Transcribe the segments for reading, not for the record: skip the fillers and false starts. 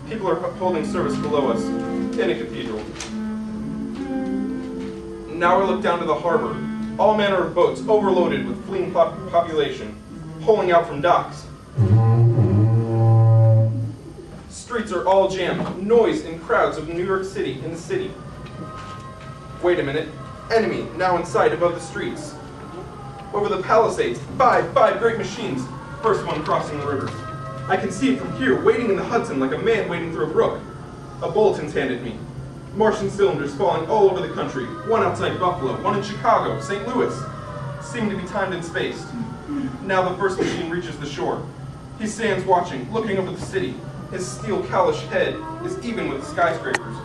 People are holding service below us, in a cathedral. Now we look down to the harbor. All manner of boats overloaded with fleeing population, pulling out from docks. Streets are all jammed, noise and crowds of New York City in the city. Wait a minute. Enemy now in sight above the streets. Over the palisades, five great machines. First one crossing the river. I can see it from here, waiting in the Hudson like a man wading through a brook. A bulletin's handed me. Martian cylinders falling all over the country. One outside Buffalo, one in Chicago, St. Louis. Seem to be timed and spaced. Now the first machine reaches the shore. He stands watching, looking over the city. His steel cowlish head is even with the skyscrapers.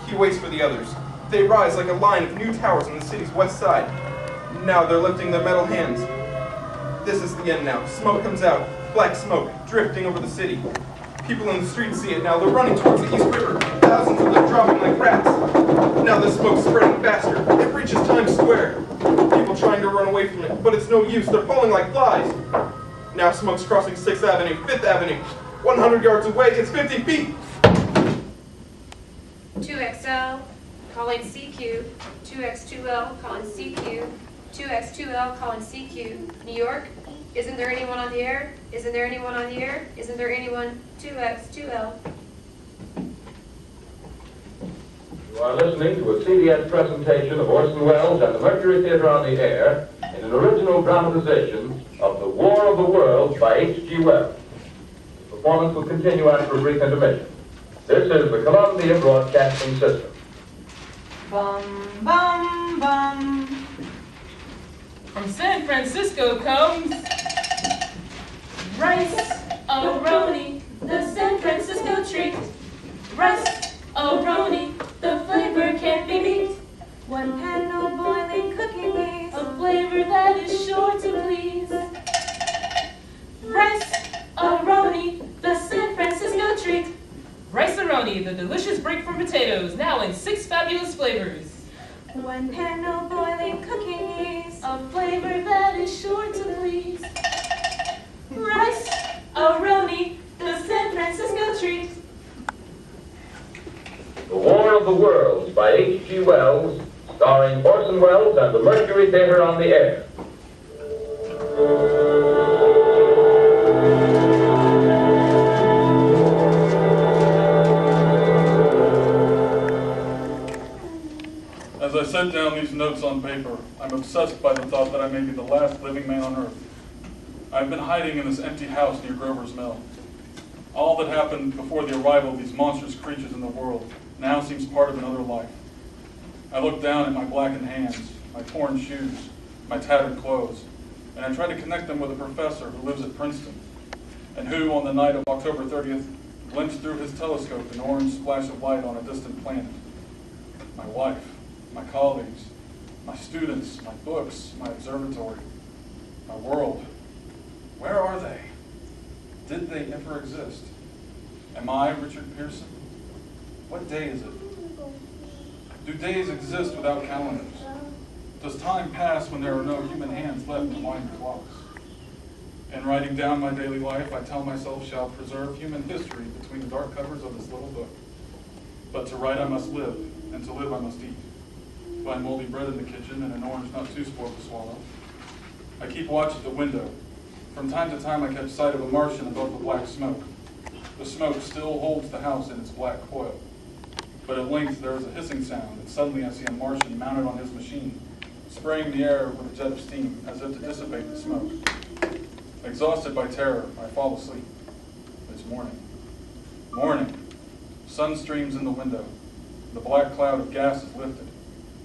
He waits for the others. They rise like a line of new towers on the city's west side. Now they're lifting their metal hands. This is the end now. Smoke comes out. Black smoke drifting over the city. People in the streets see it now. They're running towards the East River. Thousands of them dropping like rats. Now the smoke's spreading faster. It reaches Times Square. People trying to run away from it, but it's no use. They're falling like flies. Now smoke's crossing 6th Avenue, 5th Avenue. 100 yards away, it's 50 feet. 2XL, calling CQ. 2X2L, calling CQ. 2X2L, calling CQ. New York, isn't there anyone on the air? Isn't there anyone on the air? Isn't there anyone? 2X2L. You are listening to a CBS presentation of Orson Welles and the Mercury Theatre on the Air in an original dramatization of The War of the Worlds by H.G. Wells. The performance will continue after a brief intermission. This is the Columbia Broadcasting System. Bum, bum, bum. From San Francisco comes rice-a-roni, the San Francisco treat. Rice-a-roni, the flavor can't be beat. One pan of boiling cooking gas, a flavor that is sure to please. Rice-a-roni, the San Francisco treat. Rice-a-roni, the delicious break from potatoes, now in 6 fabulous flavors. one pan of boiling cooking gas, A flavor that is sure to please. Rice-a-roni, the San Francisco treat. The War of the Worlds by H.G. Wells, starring Orson Welles and the Mercury Theatre on the Air. As I set down these notes on paper, I'm obsessed by the thought that I may be the last living man on Earth. I've been hiding in this empty house near Grover's Mill. All that happened before the arrival of these monstrous creatures in the world now seems part of another life. I look down at my blackened hands, my torn shoes, my tattered clothes, and I try to connect them with a professor who lives at Princeton, and who, on the night of October 30th, glimpsed through his telescope an orange splash of light on a distant planet. My wife, my colleagues, my students, my books, my observatory, my world. Where are they? Did they ever exist? Am I Richard Pearson? What day is it? Do days exist without calendars? Does time pass when there are no human hands left to wind the clocks? In writing down my daily life, I tell myself shall preserve human history between the dark covers of this little book. But to write I must live, and to live I must eat. Find moldy bread in the kitchen and an orange not too spoiled to swallow. I keep watch at the window. From time to time I catch sight of a Martian above the black smoke. The smoke still holds the house in its black coil. But at length there is a hissing sound, and suddenly I see a Martian mounted on his machine, spraying the air with a jet of steam as if to dissipate the smoke. Exhausted by terror, I fall asleep. It's morning. Morning. Sun streams in the window. The black cloud of gas is lifted,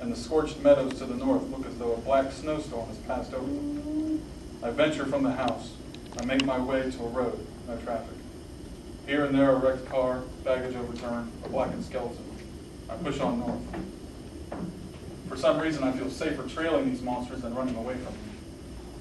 and the scorched meadows to the north look as though a black snowstorm has passed over them. I venture from the house. I make my way to a road, no traffic. Here and there a wrecked car, baggage overturned, a blackened skeleton. I push on north. For some reason I feel safer trailing these monsters than running away from them.